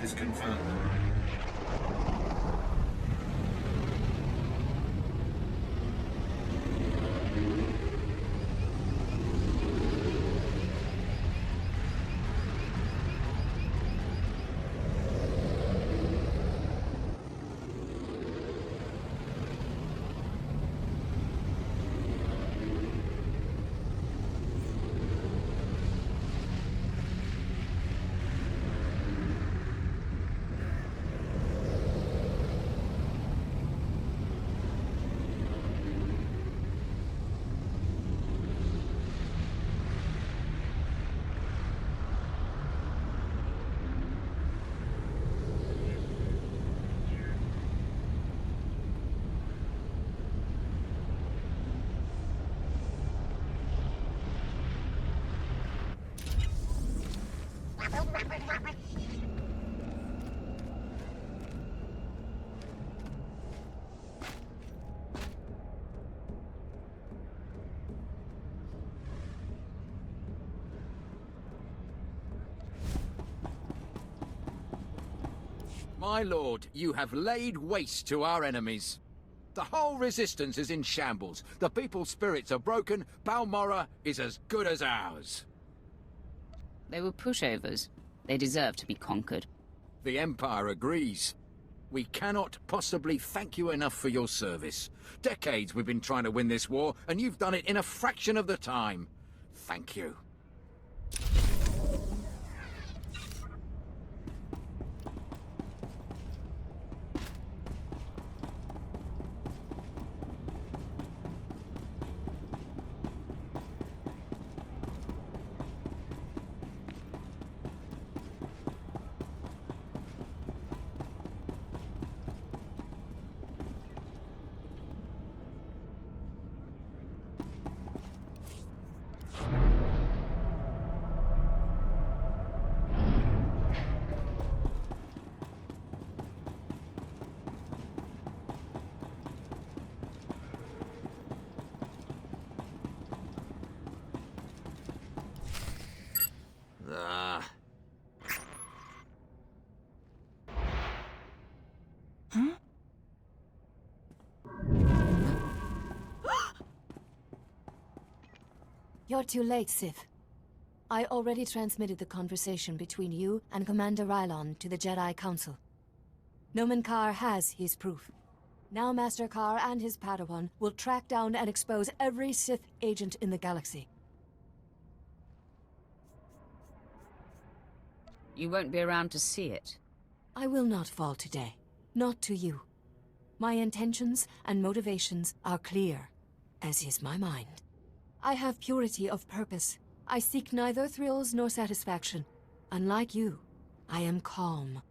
is confirmed. My lord, you have laid waste to our enemies. The whole resistance is in shambles. The people's spirits are broken. Balmorra is as good as ours. They were pushovers. They deserve to be conquered. The Empire agrees. We cannot possibly thank you enough for your service. Decades we've been trying to win this war, and you've done it in a fraction of the time. Thank you. You're too late, Sith. I already transmitted the conversation between you and Commander Rylon to the Jedi Council. Nomen Karr has his proof. Now Master Karr and his Padawan will track down and expose every Sith agent in the galaxy. You won't be around to see it. I will not fall today. Not to you. My intentions and motivations are clear, as is my mind. I have purity of purpose. I seek neither thrills nor satisfaction. Unlike you, I am calm.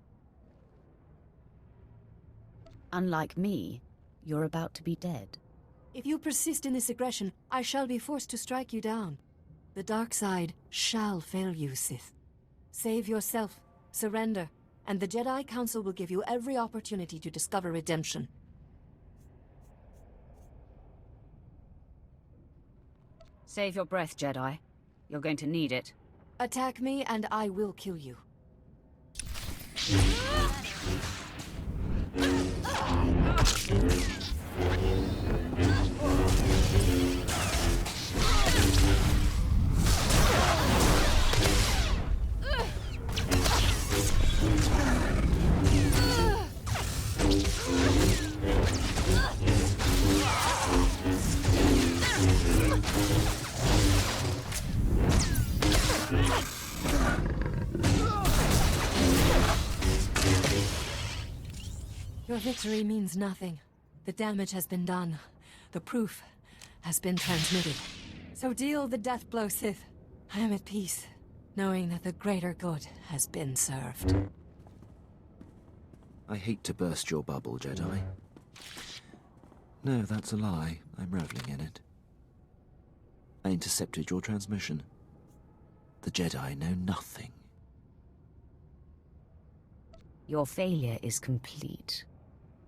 Unlike me, you're about to be dead. If you persist in this aggression, I shall be forced to strike you down. The dark side shall fail you, Sith. Save yourself, surrender, and the Jedi Council will give you every opportunity to discover redemption. Save your breath, Jedi. You're going to need it. Attack me and I will kill you. Your victory means nothing. The damage has been done. The proof has been transmitted. So deal the death blow, Sith. I am at peace, knowing that the greater good has been served. I hate to burst your bubble, Jedi. No, that's a lie. I'm reveling in it. I intercepted your transmission. The Jedi know nothing. Your failure is complete.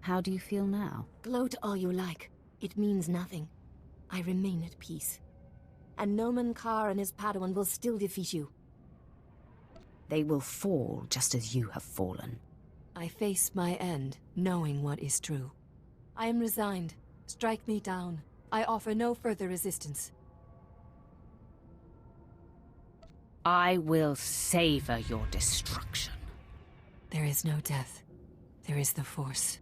How do you feel now? Gloat all you like. It means nothing. I remain at peace. And Nomen Karr and his Padawan will still defeat you. They will fall just as you have fallen. I face my end, knowing what is true. I am resigned. Strike me down. I offer no further resistance. I will savor your destruction. There is no death. There is the Force.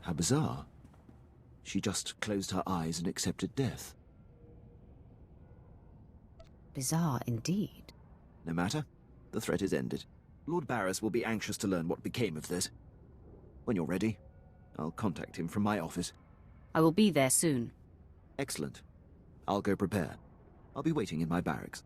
How bizarre. She just closed her eyes and accepted death. Bizarre indeed. No matter. The threat is ended. Lord Barris will be anxious to learn what became of this. When you're ready, I'll contact him from my office. I will be there soon. Excellent. I'll go prepare. I'll be waiting in my barracks.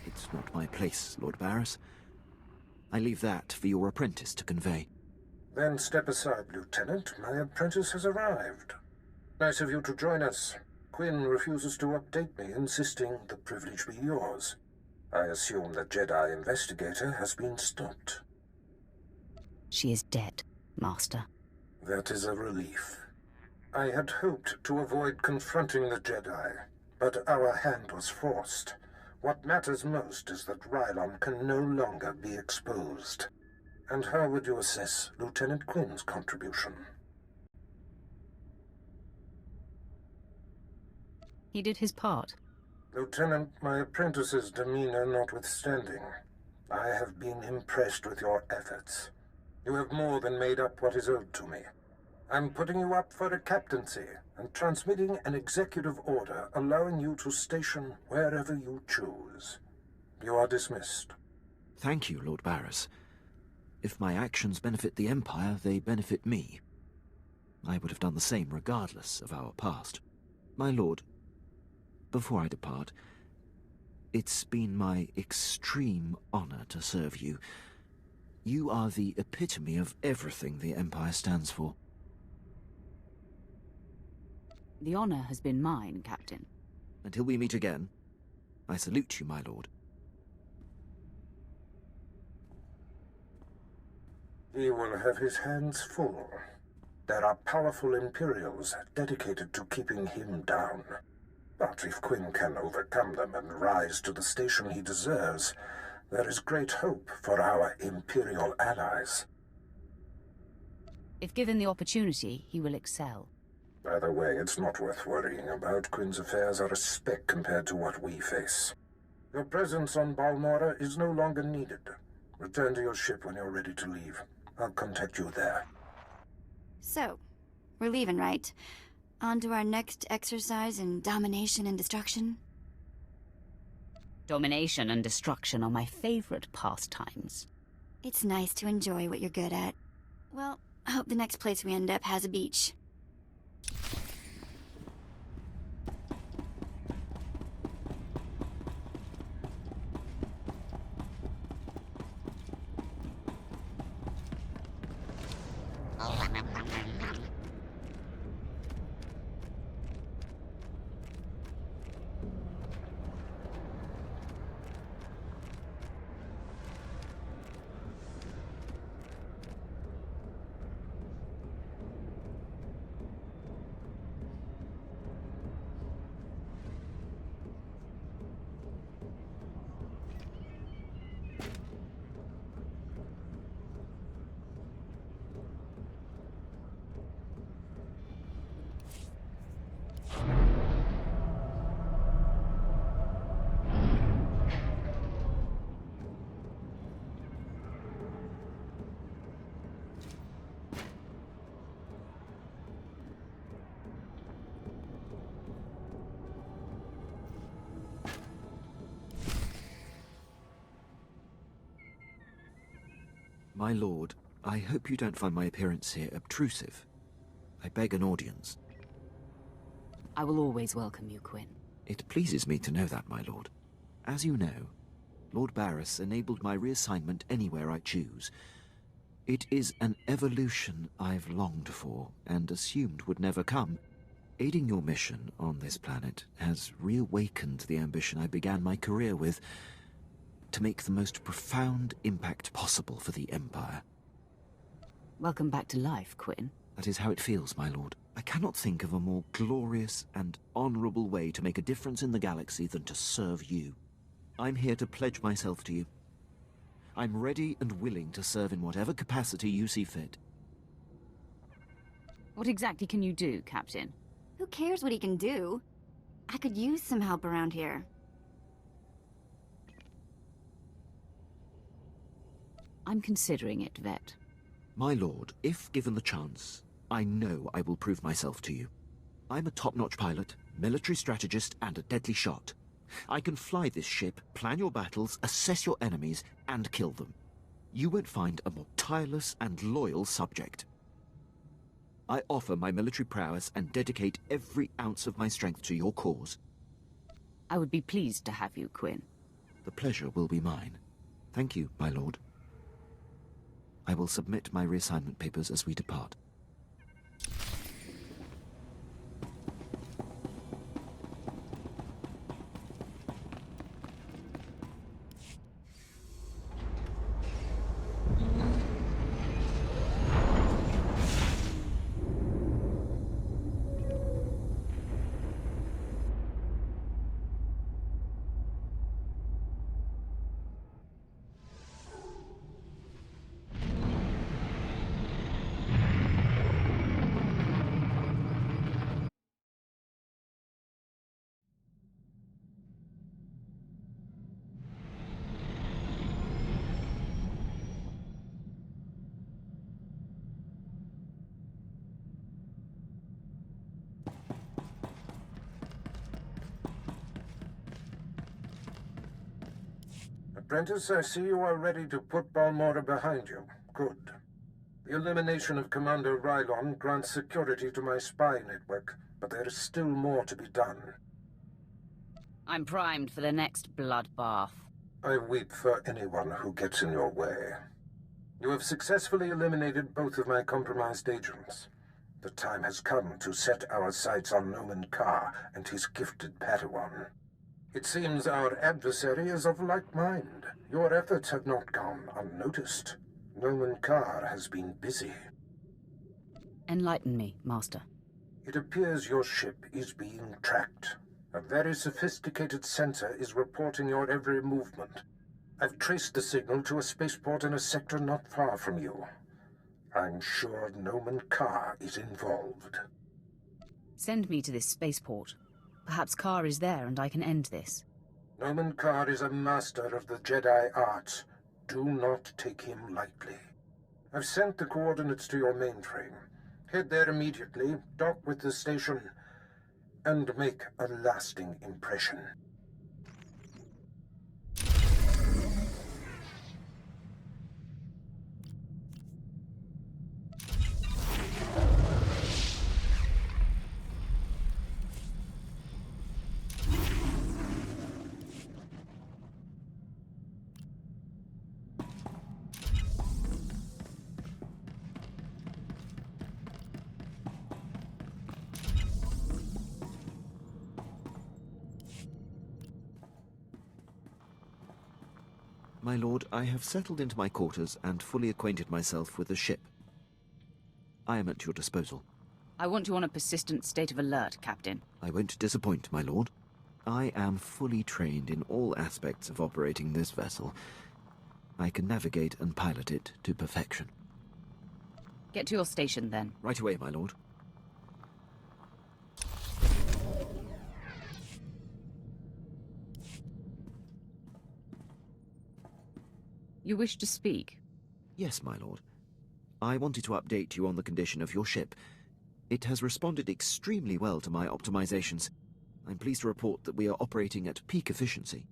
It's not my place, Lord Barris. I leave that for your apprentice to convey. Then step aside, Lieutenant. My apprentice has arrived. Nice of you to join us. Quinn refuses to update me, insisting the privilege be yours. I assume the Jedi investigator has been stopped. She is dead, Master. That is a relief. I had hoped to avoid confronting the Jedi, but our hand was forced. What matters most is that Rylon can no longer be exposed. And how would you assess Lieutenant Quinn's contribution? He did his part. Lieutenant, my apprentice's demeanor notwithstanding, I have been impressed with your efforts. You have more than made up what is owed to me. I'm putting you up for a captaincy and transmitting an executive order allowing you to station wherever you choose. You are dismissed. Thank you, Lord Barris. If my actions benefit the Empire, they benefit me. I would have done the same regardless of our past. My lord, before I depart, it's been my extreme honor to serve you. You are the epitome of everything the Empire stands for. The honor has been mine, Captain. Until we meet again, I salute you, my lord. He will have his hands full. There are powerful Imperials dedicated to keeping him down. But if Quinn can overcome them and rise to the station he deserves, there is great hope for our Imperial allies. If given the opportunity, he will excel. By the way, it's not worth worrying about. Quinn's affairs are a speck compared to what we face. Your presence on Balmorra is no longer needed. Return to your ship when you're ready to leave. I'll contact you there. So, we're leaving, right? On to our next exercise in domination and destruction? Domination and destruction are my favorite pastimes. It's nice to enjoy what you're good at. Well, I hope the next place we end up has a beach. My lord, I hope you don't find my appearance here obtrusive. I beg an audience. I will always welcome you, Quinn. It pleases me to know that, my lord. As you know, Lord Barris enabled my reassignment anywhere I choose. It is an evolution I've longed for and assumed would never come. Aiding your mission on this planet has reawakened the ambition I began my career with, to make the most profound impact possible for the Empire. Welcome back to life, Quinn. That is how it feels, my lord. I cannot think of a more glorious and honorable way to make a difference in the galaxy than to serve you. I'm here to pledge myself to you. I'm ready and willing to serve in whatever capacity you see fit. What exactly can you do, Captain? Who cares what he can do? I could use some help around here. I'm considering it, Vet. My lord, if given the chance, I know I will prove myself to you. I'm a top-notch pilot, military strategist, and a deadly shot. I can fly this ship, plan your battles, assess your enemies, and kill them. You won't find a more tireless and loyal subject. I offer my military prowess and dedicate every ounce of my strength to your cause. I would be pleased to have you, Quinn. The pleasure will be mine. Thank you, my lord. I will submit my reassignment papers as we depart. Apprentice, I see you are ready to put Balmorra behind you. Good. The elimination of Commander Rylon grants security to my spy network, but there is still more to be done. I'm primed for the next bloodbath. I weep for anyone who gets in your way. You have successfully eliminated both of my compromised agents. The time has come to set our sights on Noman Carr and his gifted Padawan. It seems our adversary is of like mind. Your efforts have not gone unnoticed. Noman Carr has been busy. Enlighten me, Master. It appears your ship is being tracked. A very sophisticated sensor is reporting your every movement. I've traced the signal to a spaceport in a sector not far from you. I'm sure Noman Carr is involved. Send me to this spaceport. Perhaps Carr is there and I can end this. Noman Carr is a master of the Jedi arts. Do not take him lightly. I've sent the coordinates to your mainframe. Head there immediately, dock with the station, and make a lasting impression. My lord, I have settled into my quarters and fully acquainted myself with the ship. I am at your disposal. I want you on a persistent state of alert, Captain. I won't disappoint, my lord. I am fully trained in all aspects of operating this vessel. I can navigate and pilot it to perfection. Get to your station, then. Right away, my lord. You wish to speak? Yes, my lord. I wanted to update you on the condition of your ship. It has responded extremely well to my optimizations. I'm pleased to report that we are operating at peak efficiency.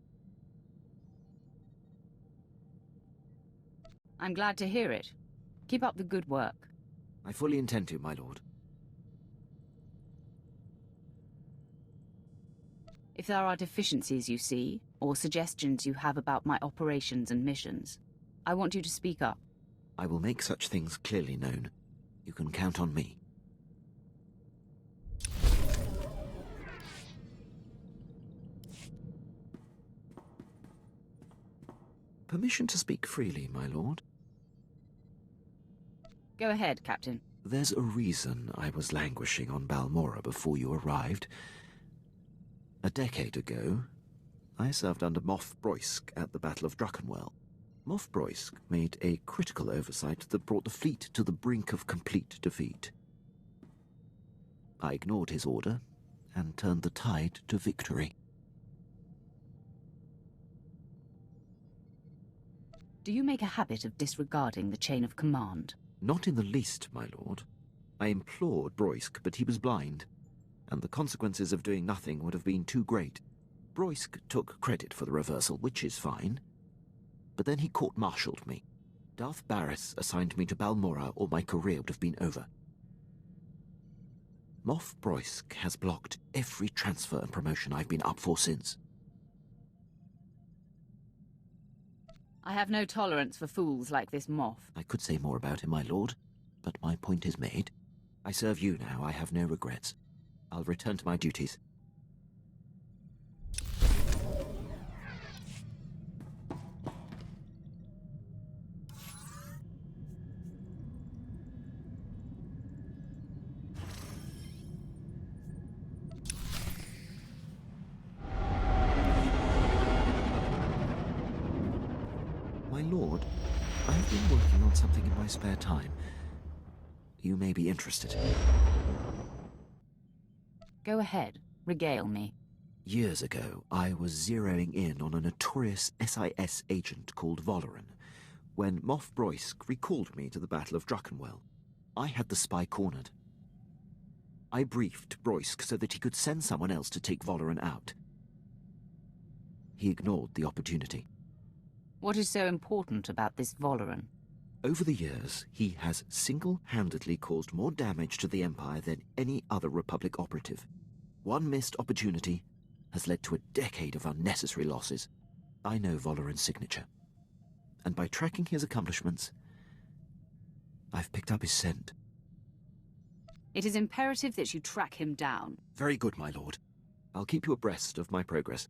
I'm glad to hear it. Keep up the good work. I fully intend to, my lord. If there are deficiencies you see, or suggestions you have about my operations and missions, I want you to speak up. I will make such things clearly known. You can count on me. Permission to speak freely, my lord? Go ahead, Captain. There's a reason I was languishing on Balmora before you arrived. A decade ago, I served under Moff Broysk at the Battle of Druckenwell. Moff Broysk made a critical oversight that brought the fleet to the brink of complete defeat. I ignored his order and turned the tide to victory. Do you make a habit of disregarding the chain of command? Not in the least, my lord. I implored Broysk, but he was blind, and the consequences of doing nothing would have been too great. Broysk took credit for the reversal, which is fine. But then he court-martialed me. Darth Barris assigned me to Balmora, or my career would have been over. Moff Broysk has blocked every transfer and promotion I've been up for since. I have no tolerance for fools like this Moff. I could say more about him, my lord, but my point is made. I serve you now, I have no regrets. I'll return to my duties. My lord, I've been working on something in my spare time. You may be interested. Go ahead, regale me. Years ago, I was zeroing in on a notorious SIS agent called Valoran, when Moff Broysk recalled me to the Battle of Druckenwell. I had the spy cornered. I briefed Broysk so that he could send someone else to take Valoran out. He ignored the opportunity. What is so important about this Valoran? Over the years, he has single-handedly caused more damage to the Empire than any other Republic operative. One missed opportunity has led to a decade of unnecessary losses. I know Valoran's signature, and by tracking his accomplishments, I've picked up his scent. It is imperative that you track him down. Very good, my lord. I'll keep you abreast of my progress.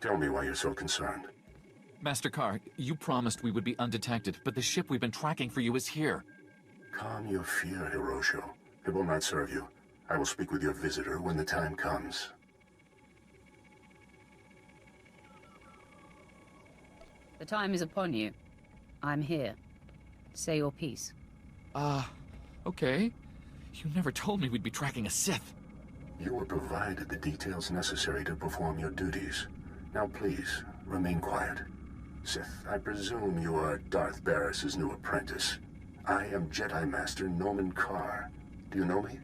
Tell me why you're so concerned. Master Carr, you promised we would be undetected, but the ship we've been tracking for you is here. Calm your fear, Hirosho. It will not serve you. I will speak with your visitor when the time comes. The time is upon you. I'm here. Say your piece. Okay. You never told me we'd be tracking a Sith. You were provided the details necessary to perform your duties. Now please, remain quiet. Sith, I presume you are Darth Barris's new apprentice. I am Jedi Master Noman Carr. Do you know me?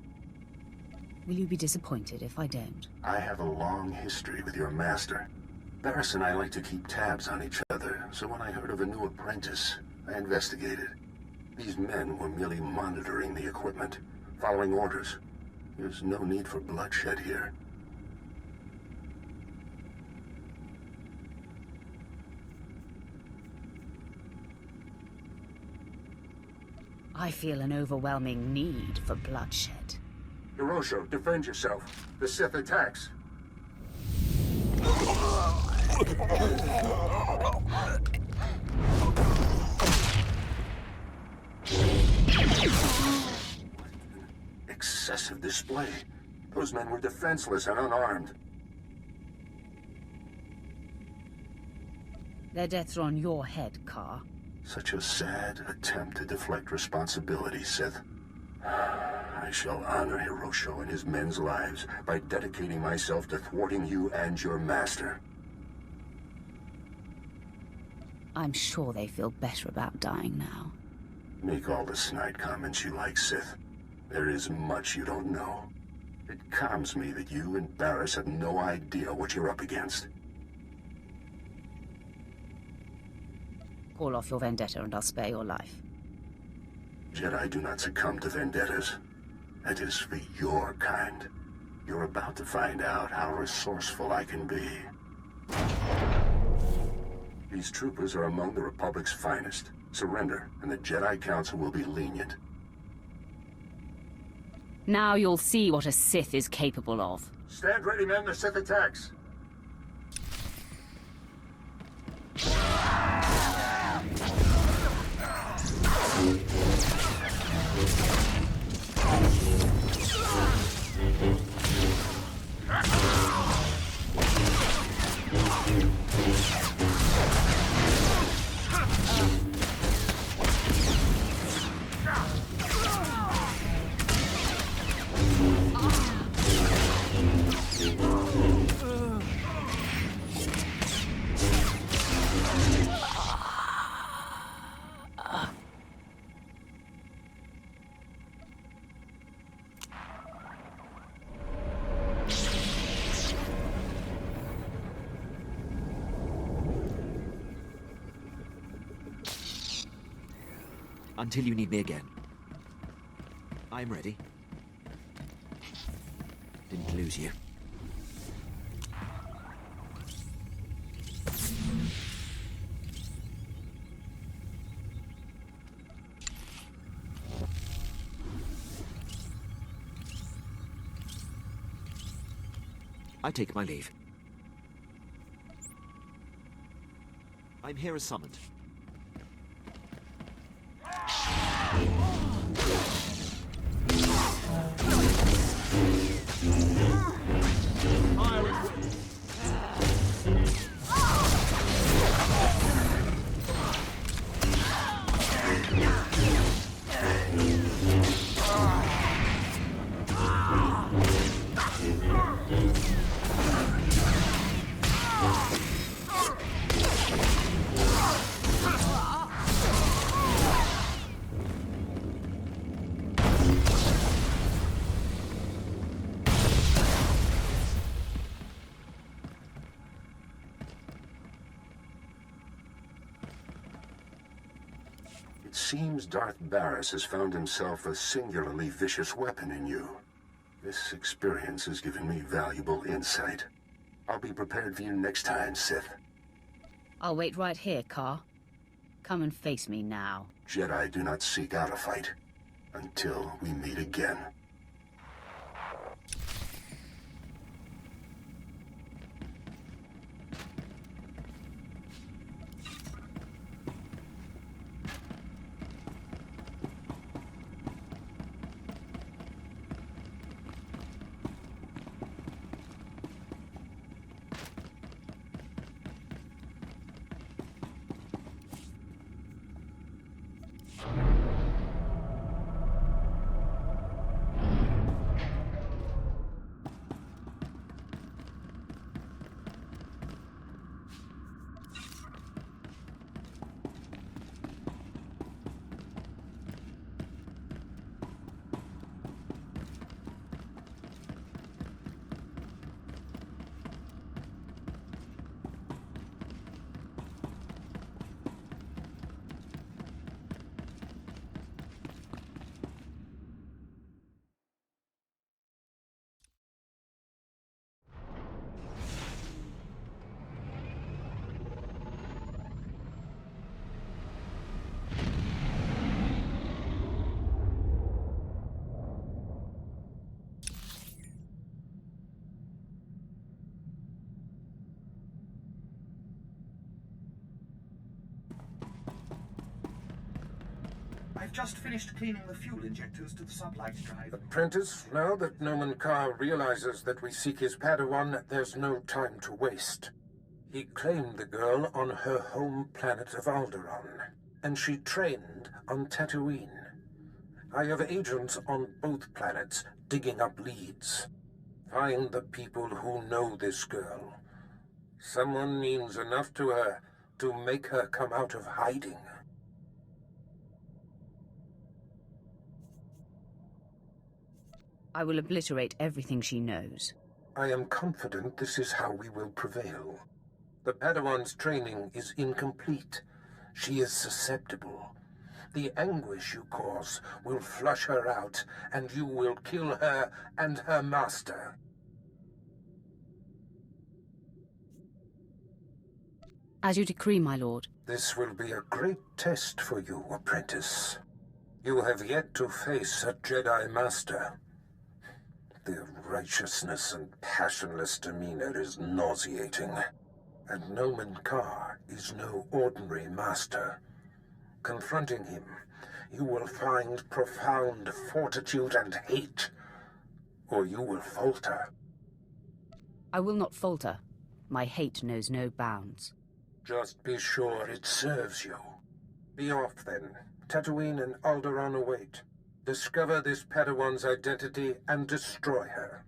Will you be disappointed if I don't? I have a long history with your master. Barris and I like to keep tabs on each other, so when I heard of a new apprentice, I investigated. These men were merely monitoring the equipment, following orders. There's no need for bloodshed here. I feel an overwhelming need for bloodshed. Hirosho, defend yourself. The Sith attacks. Excessive display. Those men were defenseless and unarmed. Their deaths are on your head, Carr. Such a sad attempt to deflect responsibility, Sith. I shall honor Hirosho and his men's lives by dedicating myself to thwarting you and your master. I'm sure they feel better about dying now. Make all the snide comments you like, Sith. There is much you don't know. It calms me that you and Barris have no idea what you're up against. Call off your vendetta and I'll spare your life. Jedi do not succumb to vendettas. That is for your kind. You're about to find out how resourceful I can be. These troopers are among the Republic's finest. Surrender, and the Jedi Council will be lenient. Now you'll see what a Sith is capable of. Stand ready, men. The Sith attacks. Until you need me again. I'm ready. Didn't lose you. I take my leave. I'm here as summoned. It seems Darth Barris has found himself a singularly vicious weapon in you. This experience has given me valuable insight. I'll be prepared for you next time, Sith. I'll wait right here, Car. Come and face me now. Jedi do not seek out a fight until we meet again. I've just finished cleaning the fuel injectors to the sublight drive. Apprentice, now that Noman Carr realizes that we seek his Padawan, there's no time to waste. He claimed the girl on her home planet of Alderaan, and she trained on Tatooine. I have agents on both planets digging up leads. Find the people who know this girl. Someone means enough to her to make her come out of hiding. I will obliterate everything she knows. I am confident this is how we will prevail. The Padawan's training is incomplete. She is susceptible. The anguish you cause will flush her out, and you will kill her and her master. As you decree, my lord. This will be a great test for you, apprentice. You have yet to face a Jedi Master. Their righteousness and passionless demeanor is nauseating. And Noman Carr is no ordinary master. Confronting him, you will find profound fortitude and hate, or you will falter. I will not falter. My hate knows no bounds. Just be sure it serves you. Be off, then. Tatooine and Alderaan await. Discover this Padawan's identity and destroy her.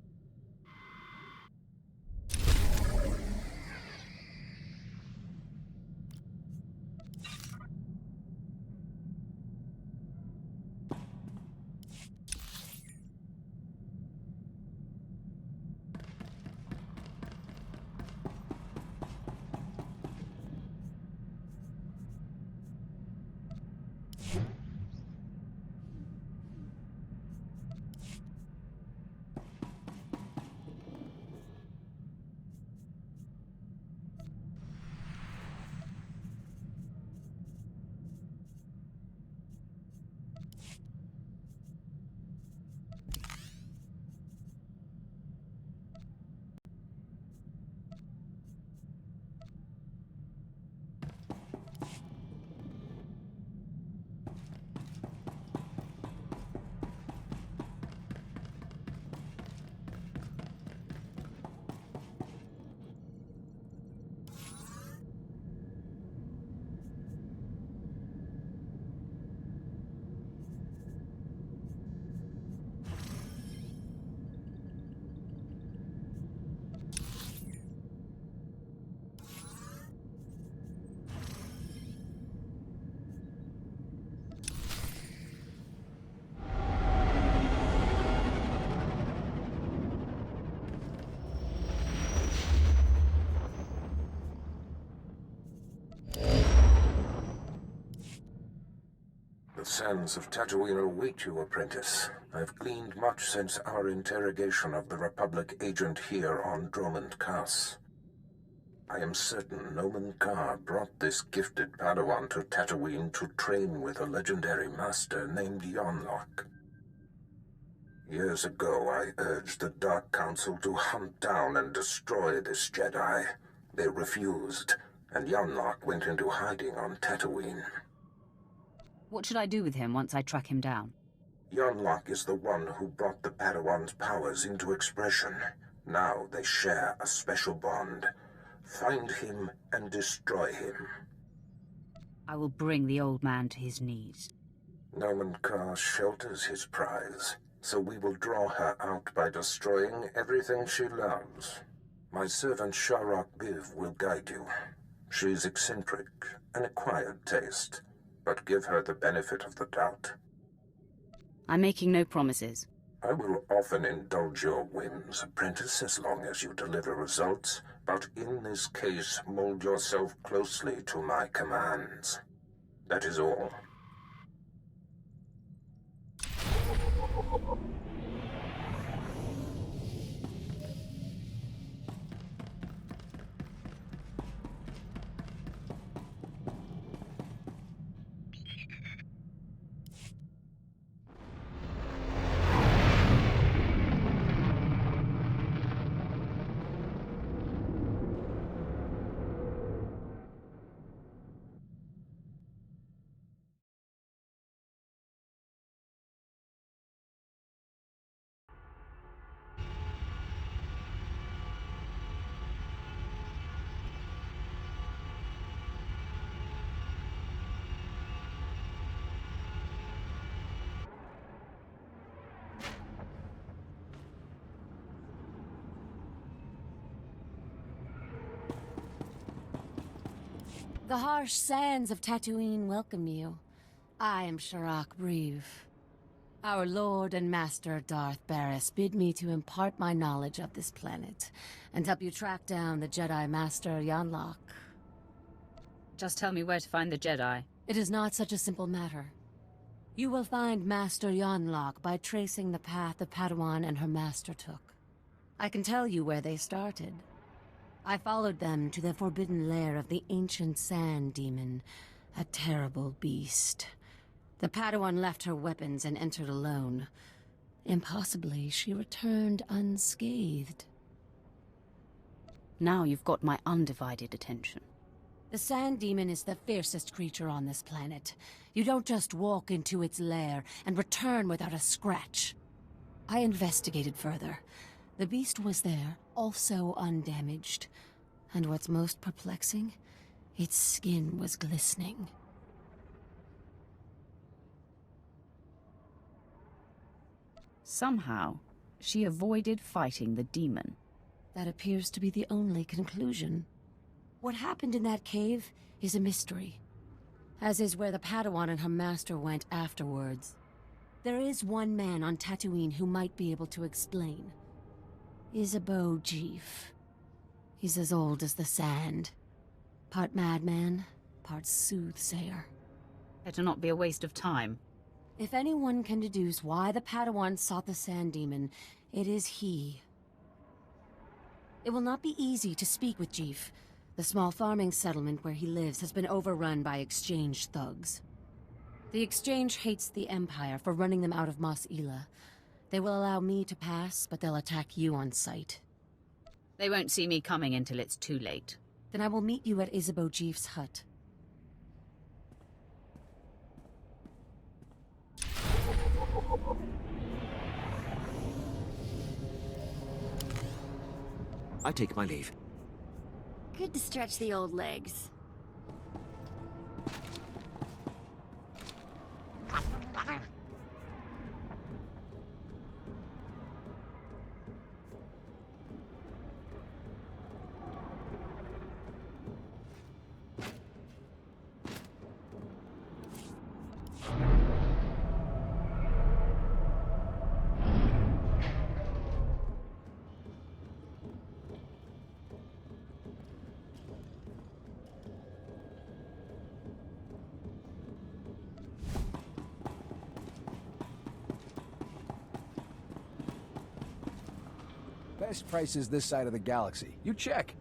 sands of Tatooine await you, apprentice. I've gleaned much since our interrogation of the Republic agent here on Dromund Kaas. I am certain Nomen Karr brought this gifted Padawan to Tatooine to train with a legendary master named Yonlock. Years ago, I urged the Dark Council to hunt down and destroy this Jedi. They refused, and Yonlock went into hiding on Tatooine. What should I do with him once I track him down? Yonlock is the one who brought the Padawan's powers into expression. Now they share a special bond. Find him and destroy him. I will bring the old man to his knees. Nomen Karr shelters his prize, so we will draw her out by destroying everything she loves. My servant Sharok Biv will guide you. She's eccentric, an acquired taste, but give her the benefit of the doubt. I'm making no promises. I will often indulge your whims, apprentice, as long as you deliver results, but in this case, mold yourself closely to my commands. That is all. The harsh sands of Tatooine welcome you. I am Sharok Breeve. Our Lord and Master Darth Barris bid me to impart my knowledge of this planet and help you track down the Jedi Master Yonlock. Just tell me where to find the Jedi. It is not such a simple matter. You will find Master Yonlock by tracing the path the Padawan and her master took. I can tell you where they started. I followed them to the forbidden lair of the ancient sand demon, a terrible beast. The Padawan left her weapons and entered alone. Impossibly, she returned unscathed. Now you've got my undivided attention. The sand demon is the fiercest creature on this planet. You don't just walk into its lair and return without a scratch. I investigated further. The beast was there, also undamaged. And what's most perplexing, its skin was glistening. Somehow, she avoided fighting the demon. That appears to be the only conclusion. What happened in that cave is a mystery, as is where the Padawan and her master went afterwards. There is one man on Tatooine who might be able to explain. Isabeau Jeef. He's as old as the sand. Part madman, part soothsayer. Better not be a waste of time. If anyone can deduce why the Padawan sought the sand demon, it is he. It will not be easy to speak with Jeef. The small farming settlement where he lives has been overrun by Exchange thugs. The Exchange hates the Empire for running them out of Mos Ela. They will allow me to pass, but they'll attack you on sight. They won't see me coming until it's too late. Then I will meet you at Isabeau Jeef's hut. I take my leave. Good to stretch the old legs. Best prices this side of the galaxy. You check.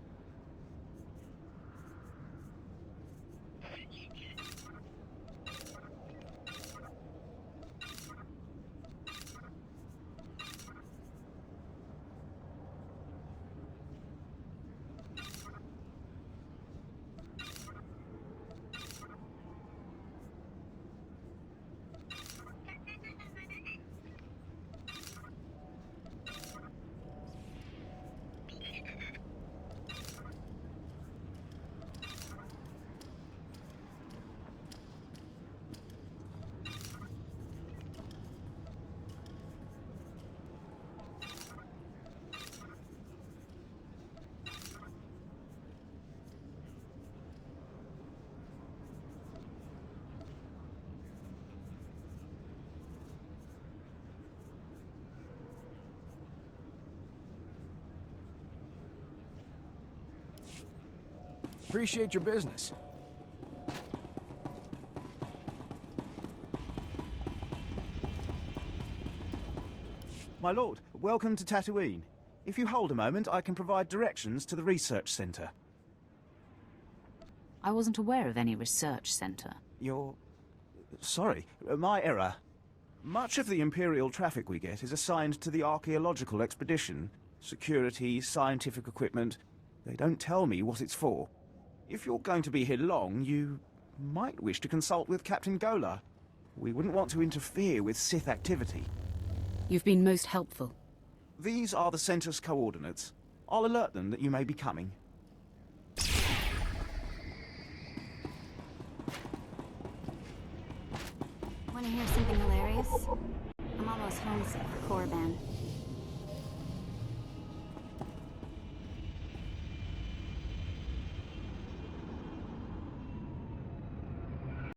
Appreciate your business. My lord, welcome to Tatooine. If you hold a moment, I can provide directions to the research center. I wasn't aware of any research center. You're... sorry, my error. Much of the Imperial traffic we get is assigned to the archaeological expedition. Security, scientific equipment. They don't tell me what it's for. If you're going to be here long, you might wish to consult with Captain Gola. We wouldn't want to interfere with Sith activity. You've been most helpful. These are the center's coordinates. I'll alert them that you may be coming. Want to hear something hilarious? I'm almost homesick for Korriban.